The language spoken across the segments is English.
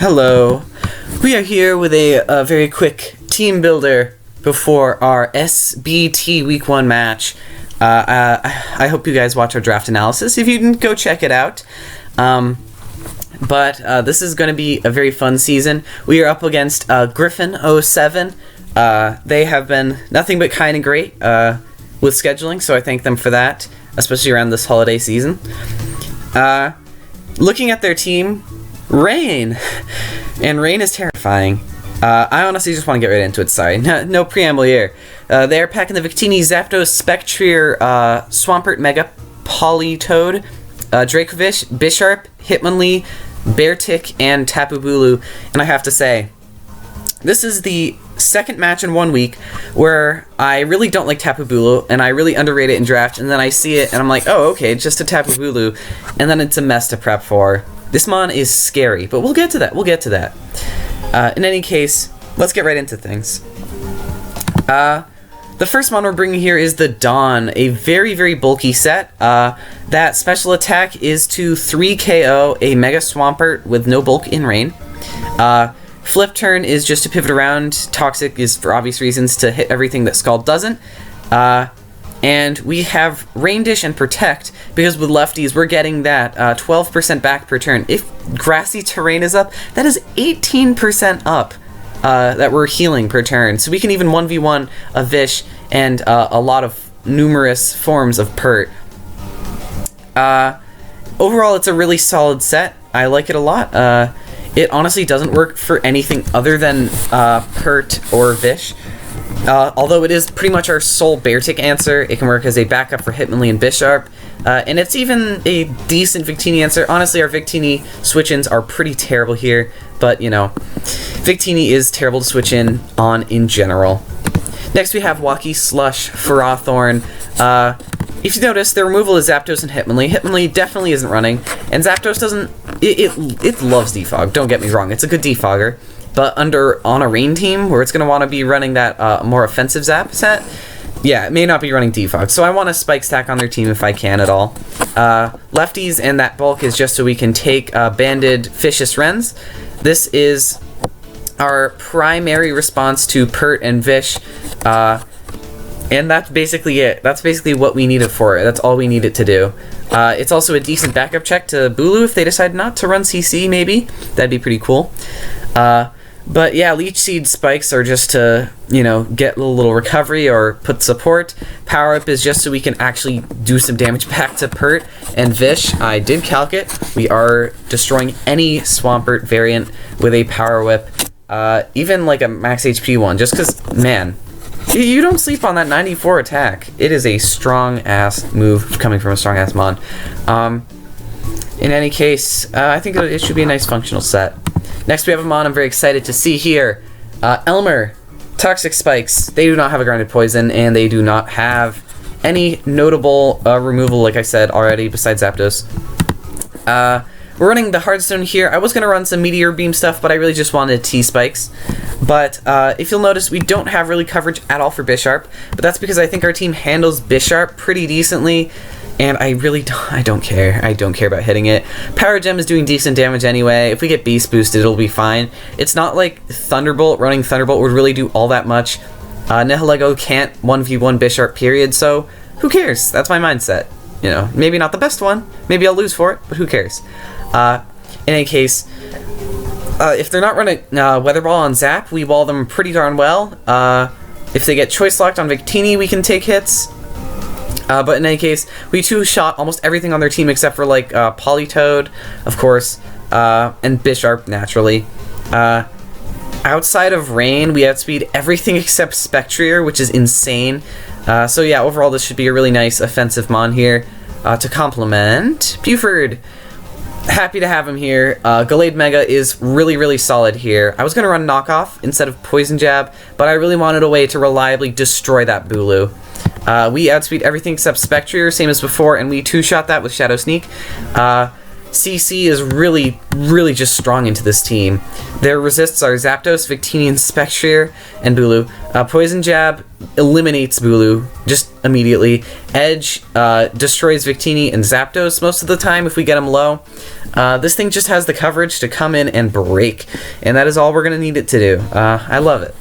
Hello. We are here with a very quick team builder before our SBT Week 1 match. I hope you guys watch our draft analysis. If you didn't, go check it out. But this is going to be a very fun season. We are up against Griffin07. They have been nothing but kind and great with scheduling, so I thank them for that, especially around this holiday season. Looking at their team, Rain. And Rain is terrifying. I honestly just want to get right into it, sorry. No preamble here. They're packing the Victini, Zapdos, Spectrier, Swampert, Mega, Politoed, Dracovish, Bisharp, Hitmonlee, Beartic, and Tapu Bulu. And I have to say, this is the second match in 1 week where I really don't like Tapu Bulu, and I really underrate it in draft, and then I see it, and I'm like, oh, okay, just a Tapu Bulu, and then it's a mess to prep for. This mon is scary, but we'll get to that. In any case, let's get right into things. The first mon we're bringing here is the Dawn, a very, very bulky set. That special attack is to 3 KO a Mega Swampert with no bulk in Rain. Flip turn is just to pivot around. Toxic is for obvious reasons to hit everything that Scald doesn't. And we have Rain Dish and Protect, because with lefties, we're getting that 12% back per turn. If grassy terrain is up, that is 18% up that we're healing per turn. So we can even 1v1 a Vish and a lot of numerous forms of Pert. Overall, it's a really solid set. I like it a lot. It honestly doesn't work for anything other than Pert or Vish. Although it is pretty much our sole Beartic answer, it can work as a backup for Hitmonlee and Bisharp. And it's even a decent Victini answer. Honestly, our Victini switch-ins are pretty terrible here, but, you know, Victini is terrible to switch on in general. Next, we have Wacky, Slush, Ferrothorn. If you notice, the removal is Zapdos and Hitmonlee. Hitmonlee definitely isn't running, and Zapdos doesn't... It loves Defog, don't get me wrong. It's a good Defogger. But on a Rain team, where it's going to want to be running that more offensive Zap set, yeah, it may not be running Defog. So I want a Spike Stack on their team if I can at all. Lefties and that bulk is just so we can take Banded Vicious Wrens. This is our primary response to Pert and Vish. And that's basically it. That's basically what we need it for. That's all we need it to do. It's also a decent backup check to Bulu if they decide not to run CC, maybe. That'd be pretty cool. But yeah, Leech Seed spikes are just to, you know, get a little recovery or put support. Power Up is just so we can actually do some damage back to Pert and Vish. I did calc it. We are destroying any Swampert variant with a Power Whip. Even like a max HP one, just because, man, you don't sleep on that 94 attack. It is a strong-ass move coming from a strong-ass mon. In any case, I think it should be a nice functional set. Next, we have a mon I'm very excited to see here. Elmer, Toxic Spikes. They do not have a Grounded Poison, and they do not have any notable removal, like I said already, besides Zapdos. We're running the Hardstone here. I was going to run some Meteor Beam stuff, but I really just wanted T-Spikes. But if you'll notice, we don't have really coverage at all for Bisharp, but that's because I think our team handles Bisharp pretty decently, and I don't care. I don't care about hitting it. Power Gem is doing decent damage anyway. If we get Beast Boosted, it'll be fine. It's not like Thunderbolt. Running Thunderbolt would really do all that much. NIHILEGO can't 1v1 Bisharp, period, so who cares? That's my mindset. You know, maybe not the best one. Maybe I'll lose for it, but who cares? In any case, if they're not running Weather Ball on Zap, we wall them pretty darn well. If they get Choice Locked on Victini, we can take hits. But in any case, we two-shot almost everything on their team except for, like, Politoed, of course, and Bisharp, naturally. Outside of Rain, we outspeed everything except Spectrier, which is insane. So yeah, overall, this should be a really nice offensive mon here to complement Buford. Happy to have him here. Gallade Mega is really, really solid here. I was going to run Knockoff instead of Poison Jab, but I really wanted a way to reliably destroy that Bulu. We outspeed everything except Spectrier, same as before, and we two-shot that with Shadow Sneak. CC is really, really just strong into this team. Their resists are Zapdos, Victini, and Spectrier, and Bulu. Poison Jab eliminates Bulu just immediately. Edge destroys Victini and Zapdos most of the time if we get them low. This thing just has the coverage to come in and break, and that is all we're going to need it to do. I love it.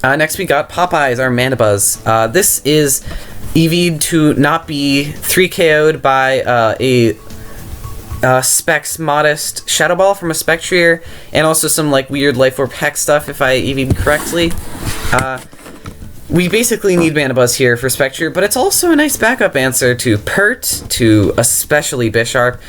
Next we got Popeyes, our Mandibuzz. This is EV'd to not be 3KO'd by a Specs Modest Shadow Ball from a Spectrier, and also some like weird Life Orb Hex stuff if I EV'd correctly. We basically need Mandibuzz here for Spectrier, but it's also a nice backup answer to Pert, to especially Bisharp,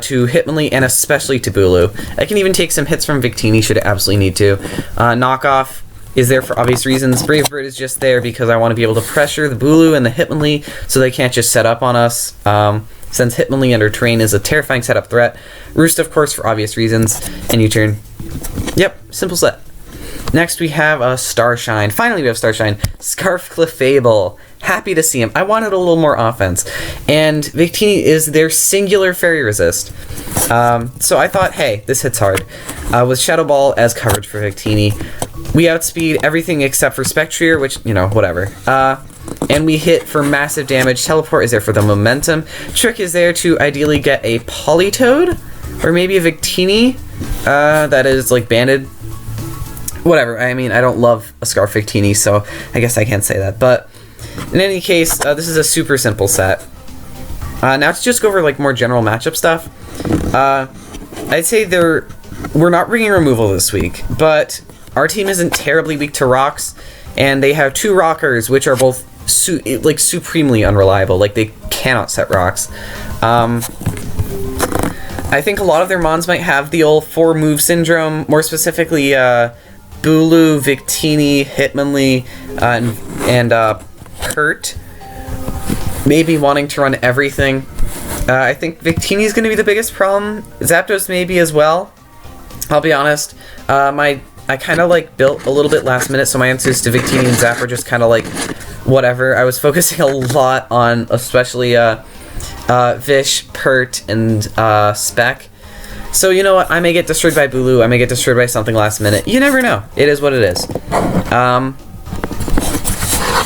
to Hitmonlee, and especially to Bulu. I can even take some hits from Victini should it absolutely need to. Knockoff is there for obvious reasons. Brave Bird is just there because I want to be able to pressure the Bulu and the Hitmonlee so they can't just set up on us, since Hitmonlee under Terrain is a terrifying setup threat. Roost, of course, for obvious reasons, and U-turn. Yep, simple set. Next we have Starshine. Finally we have Starshine. Scarf Clefable. Happy to see him. I wanted a little more offense. And Victini is their singular Fairy Resist. So I thought, hey, this hits hard. With Shadow Ball as coverage for Victini. We outspeed everything except for Spectrier, which, you know, whatever. And we hit for massive damage. Teleport is there for the momentum. Trick is there to ideally get a Politoed, or maybe a Victini that is, like, banded. Whatever, I mean, I don't love a Scarf Victini, so I guess I can't say that. But in any case, this is a super simple set. Now to just go over, like, more general matchup stuff. I'd say we're not bringing removal this week, but our team isn't terribly weak to rocks, and they have two rockers, which are both supremely unreliable. Like, they cannot set rocks. I think a lot of their mons might have the old 4-move syndrome, more specifically Bulu, Victini, Hitmonlee, and Pert. Maybe wanting to run everything. I think Victini is going to be the biggest problem. Zapdos maybe as well. I'll be honest. I kind of like built a little bit last minute, so my answers to Victini and Zap are just kind of like whatever. I was focusing a lot on especially Vish, Pert, and Spec. So you know what? I may get destroyed by Bulu. I may get destroyed by something last minute. You never know. It is what it is.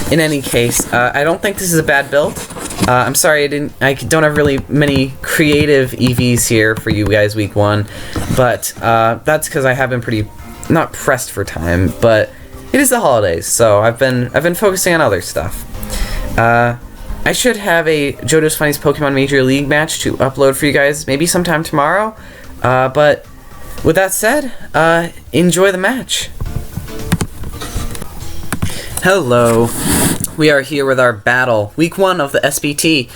In any case, I don't think this is a bad build. I'm sorry I don't have really many creative EVs here for you guys week 1, but that's because I have been pretty not pressed for time, but it is the holidays, so I've been focusing on other stuff. I should have a JoJo's Funniest Pokemon Major League match to upload for you guys maybe sometime tomorrow. But with that said, enjoy the match. Hello. We are here with our battle, week 1 of the SBT.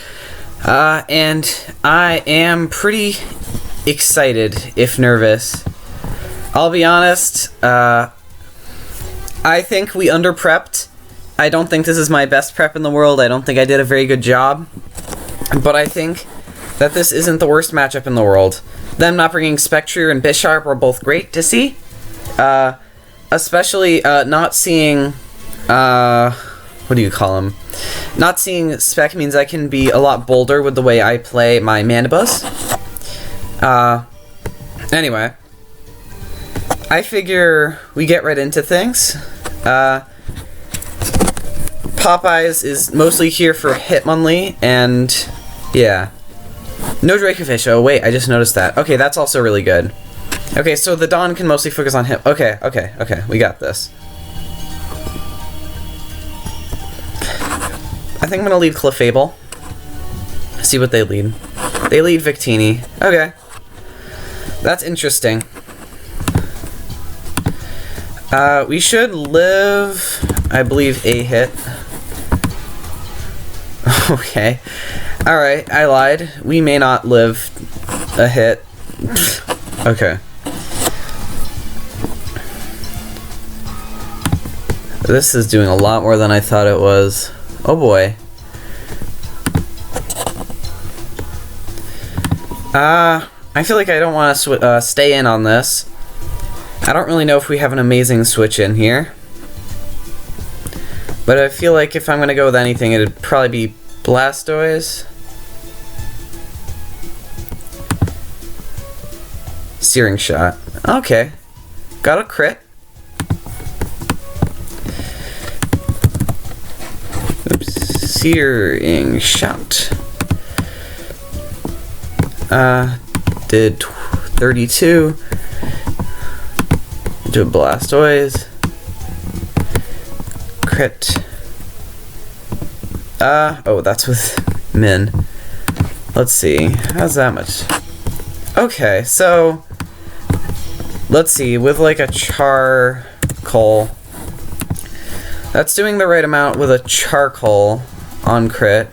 And I am pretty excited, if nervous. I'll be honest, I think we under-prepped. I don't think this is my best prep in the world. I don't think I did a very good job. But I think that this isn't the worst matchup in the world. Them not bringing Spectrier and Bisharp are both great to see. Especially not seeing... what do you call him? Not seeing Spec means I can be a lot bolder with the way I play my Mandibuzz. Anyway. I figure we get right into things. Popeyes is mostly here for Hitmonlee, and yeah. No Dracofish. Oh wait, I just noticed that. Okay, that's also really good. Okay, so the Dawn can mostly focus on him. Okay, we got this. I think I'm gonna lead Clefable. See what they lead. They lead Victini. Okay. That's interesting. We should live, I believe, a hit. Okay. Alright, I lied. We may not live a hit. Okay. This is doing a lot more than I thought it was. Oh boy. I feel like I don't want to stay in on this. I don't really know if we have an amazing switch in here. But I feel like if I'm going to go with anything, it'd probably be Blastoise. Searing shot. Okay. Got a crit. Oops. Searing shot. Did 32. Do a Blastoise. Crit. Oh, that's with Min. Let's see. How's that much? Okay, so let's see. With like a charcoal, that's doing the right amount with a charcoal on crit.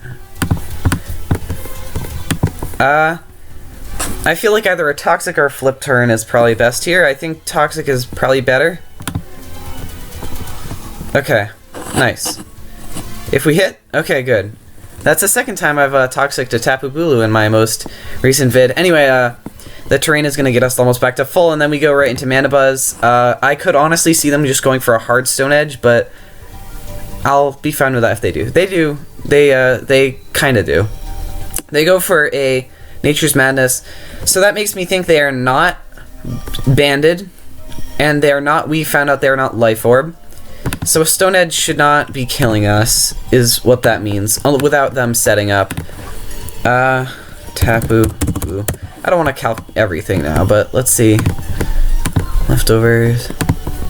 I feel like either a Toxic or a Flip Turn is probably best here. I think Toxic is probably better. Okay, nice. If we hit, okay, good. That's the second time I've Toxic to Tapu Bulu in my most recent vid. Anyway, the terrain is going to get us almost back to full, and then we go right into Manabuzz. I could honestly see them just going for a hard Stone Edge, but I'll be fine with that if they do. They do. They kind of do. They go for a Nature's Madness, so that makes me think they are not banded, and they are not. We found out they are not Life Orb, so a Stone Edge should not be killing us, is what that means, without them setting up. Tapu Bulu. I don't want to calc everything now, but let's see. Leftovers.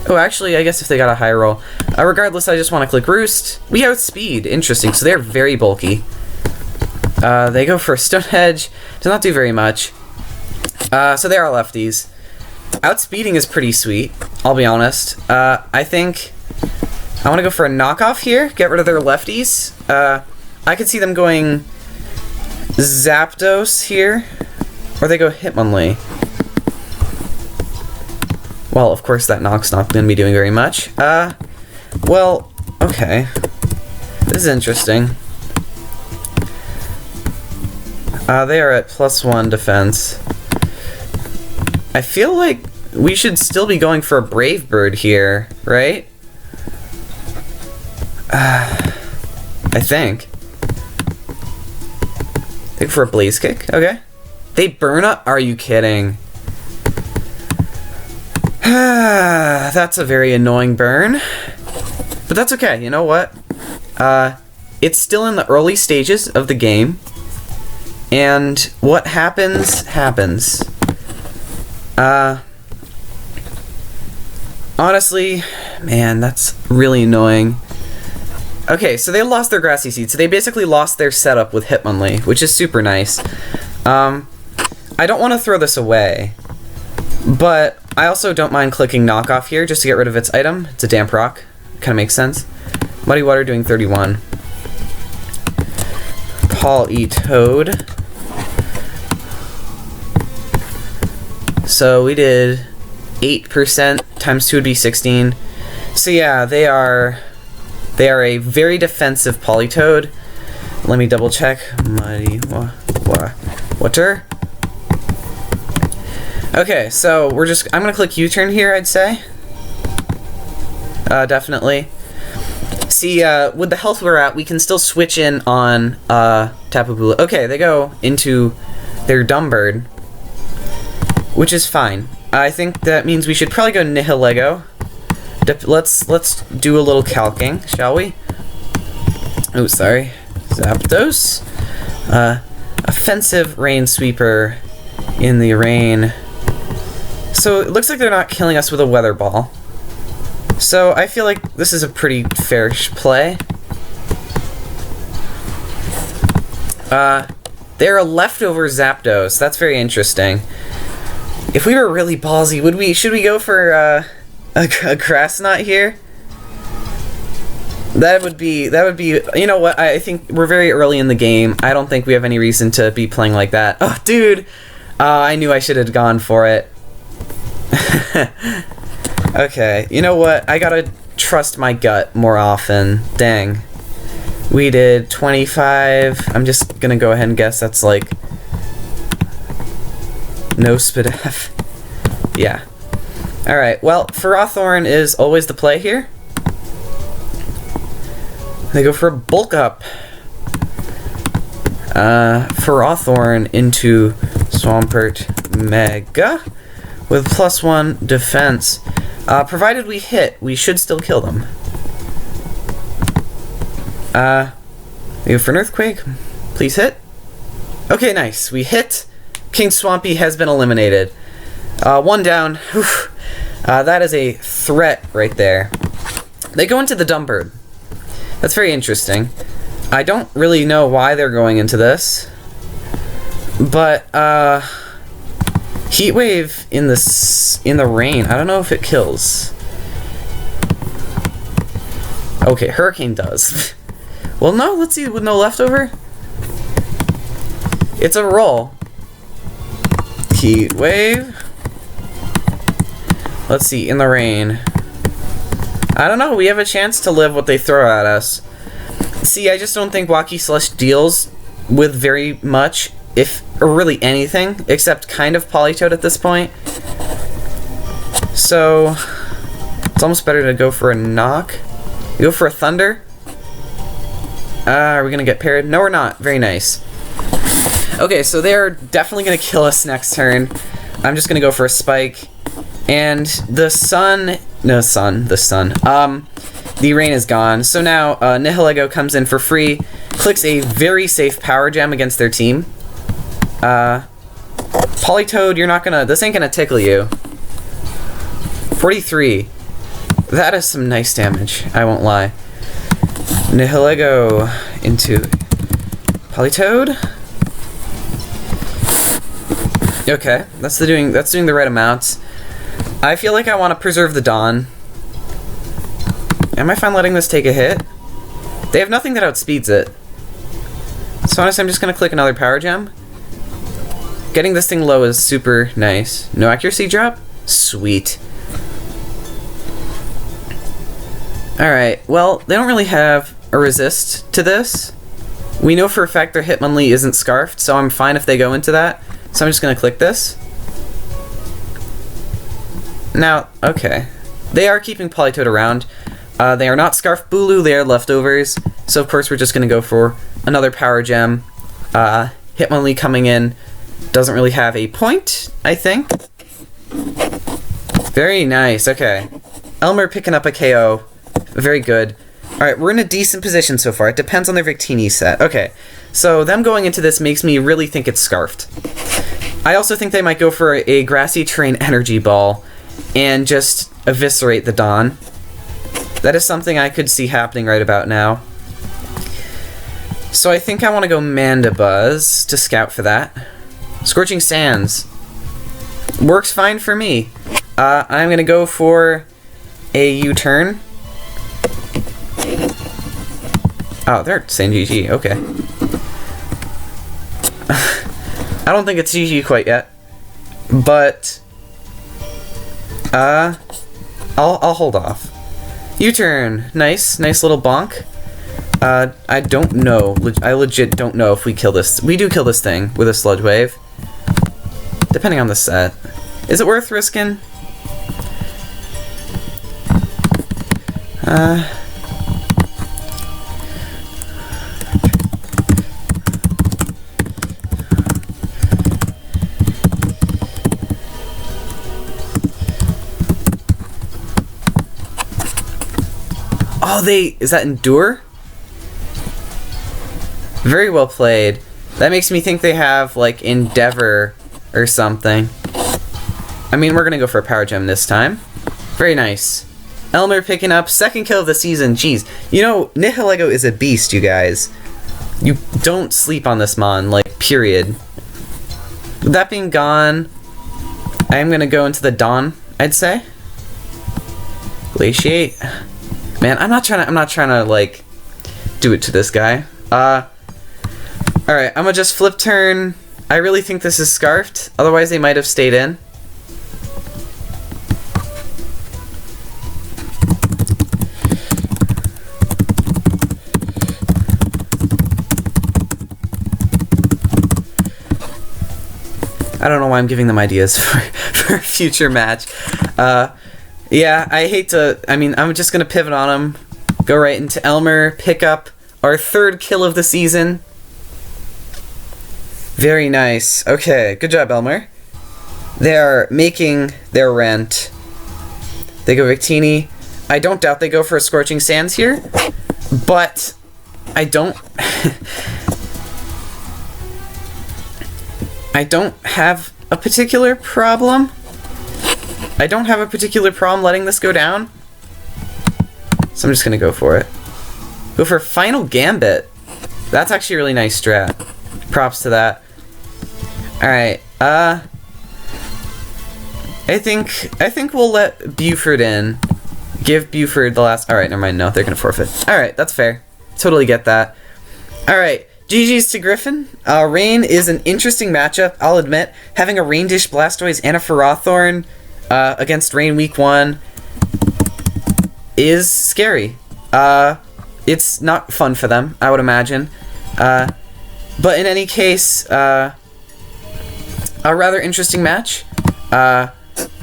Oh, actually, I guess if they got a high roll. Regardless, I just want to click Roost. We have Speed. Interesting. So they're very bulky. They go for a Stone Edge. Does not do very much. So they are lefties. Outspeeding is pretty sweet, I'll be honest. I think I want to go for a knockoff here. Get rid of their lefties. I could see them going Zapdos here. Or they go Hitmonlee. Well, of course that knock's not going to be doing very much. Well, okay. This is interesting. They are at +1 defense. I feel like we should still be going for a Brave Bird here, right? I think. Think for a Blaze Kick, okay. They burn up? Are you kidding? That's a very annoying burn. But that's okay, you know what? It's still in the early stages of the game. And what happens, happens. Honestly, man, that's really annoying. Okay, so they lost their Grassy Seed. So they basically lost their setup with Hitmonlee, which is super nice. I don't want to throw this away, but I also don't mind clicking Knockoff here just to get rid of its item. It's a Damp Rock. Kind of makes sense. Muddy Water doing 31. Politoed. So we did 8%, times 2 would be 16. So yeah, they are a very defensive Politoed. Let me double check. Muddy Water. Okay, so I'm gonna click U-turn here, I'd say. Definitely. See, with the health we're at, we can still switch in on Tapu Bulu. Okay, they go into their Dumb Bird, which is fine. I think that means we should probably go NIHILEGO. Let's do a little calking, shall we? Oh, sorry. Zapdos. Offensive Rain Sweeper in the rain. So it looks like they're not killing us with a Weather Ball. So I feel like this is a pretty fair play. They're a leftover Zapdos. That's very interesting. If we were really ballsy, should we go for a Grass Knot here? That would be, you know what, I think we're very early in the game. I don't think we have any reason to be playing like that. Oh, dude! I knew I should have gone for it. Okay, you know what, I gotta trust my gut more often. Dang. We did 25. I'm just gonna go ahead and guess that's like no Spadef. Yeah. Alright, well, Ferrothorn is always the play here. They go for a Bulk Up. Ferrothorn into Swampert Mega. with +1 defense. Provided we hit, we should still kill them. We go for an earthquake. Please hit. Okay, nice. We hit. King Swampy has been eliminated. 1 down. That is a threat right there. They go into the dumb bird. That's very interesting. I don't really know why they're going into this. But, Heat Wave in the rain. I don't know if it kills. Okay, Hurricane does. Well, no, let's see, with no leftover. It's a roll. Heat Wave. Let's see, in the rain. I don't know, we have a chance to live what they throw at us. See, I just don't think Wacky Slush deals with very much, or really anything, except kind of Politoed at this point. So, it's almost better to go for a knock. We go for a thunder. Are we gonna get parried? No, we're not. Very nice. Okay, so they're definitely gonna kill us next turn. I'm just gonna go for a spike. And the rain is gone. So now NIHILEGO comes in for free, clicks a very safe power gem against their team. Politoed, you're not gonna, this ain't gonna tickle you. 43. That is some nice damage, I won't lie. NIHILEGO into Politoed. Okay, that's doing the right amounts. I feel like I want to preserve the Dawn. Am I fine letting this take a hit? They have nothing that outspeeds it. So honestly, I'm just going to click another power gem. Getting this thing low is super nice. No accuracy drop? Sweet. Alright, well, they don't really have a resist to this. We know for a fact their Hitmonlee isn't scarfed, so I'm fine if they go into that. So I'm just going to click this. Now, okay. They are keeping Politoed around. They are not Scarf Bulu, they are leftovers. So of course we're just going to go for another power gem. Hitmonlee coming in doesn't really have a point, I think. Very nice, okay. Elmer picking up a KO. Very good. Alright, we're in a decent position so far. It depends on their Victini set. Okay, so them going into this makes me really think it's Scarfed. I also think they might go for a Grassy Terrain Energy Ball and just eviscerate the Dawn. That is something I could see happening right about now. So I think I want to go Mandibuzz to scout for that. Scorching Sands. Works fine for me. I'm going to go for a U-turn. Oh, they're saying GG. Okay. I don't think it's GG quite yet. But I'll hold off. U-turn. Nice little bonk. I don't know. I legit don't know if we kill this. We do kill this thing with a Sludge Wave. Depending on the set. Is it worth risking? Oh, is that Endure? Very well played. That makes me think they have, like, Endeavor or something. I mean, we're gonna go for a Power Gem this time. Very nice. Elmer picking up second kill of the season. Jeez. You know, NIHILEGO is a beast, you guys. You don't sleep on this Mon, like, period. With that being gone, I am gonna go into the Dawn, I'd say. Glaciate. Man, I'm not trying to like do it to this guy. Alright, I'm gonna just flip turn. I really think this is Scarfed, otherwise they might have stayed in. I don't know why I'm giving them ideas for a future match. Yeah, I hate to... I mean, I'm just going to pivot on him. Go right into Elmer. Pick up our third kill of the season. Very nice. Okay, good job, Elmer. They are making their rent. They go Victini. I don't doubt they go for a Scorching Sands here, but I don't... I don't have a particular problem. I don't have a particular problem letting this go down. So I'm just gonna go for it. Go for Final Gambit. That's actually a really nice strat. Props to that. Alright, I think we'll let Buford in. Give Buford the last... Alright, never mind. No, they're gonna forfeit. Alright, that's fair. Totally get that. Alright, GG's to Griffin. Rain is an interesting matchup, I'll admit. Having a Rain Dish Blastoise and a Ferrothorn against Rain Week 1 is scary. It's not fun for them, I would imagine. But in any case, a rather interesting match.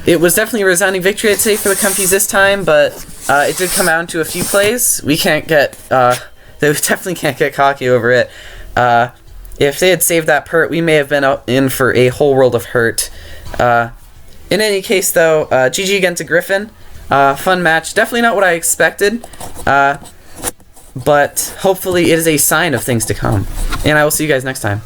It was definitely a resounding victory, I'd say, for the Comfies this time, but it did come down to a few plays. We can't get, they definitely can't get cocky over it. If they had saved that pert, we may have been in for a whole world of hurt. In any case, though, GG again to Griffin. Fun match. Definitely not what I expected, but hopefully it is a sign of things to come. And I will see you guys next time.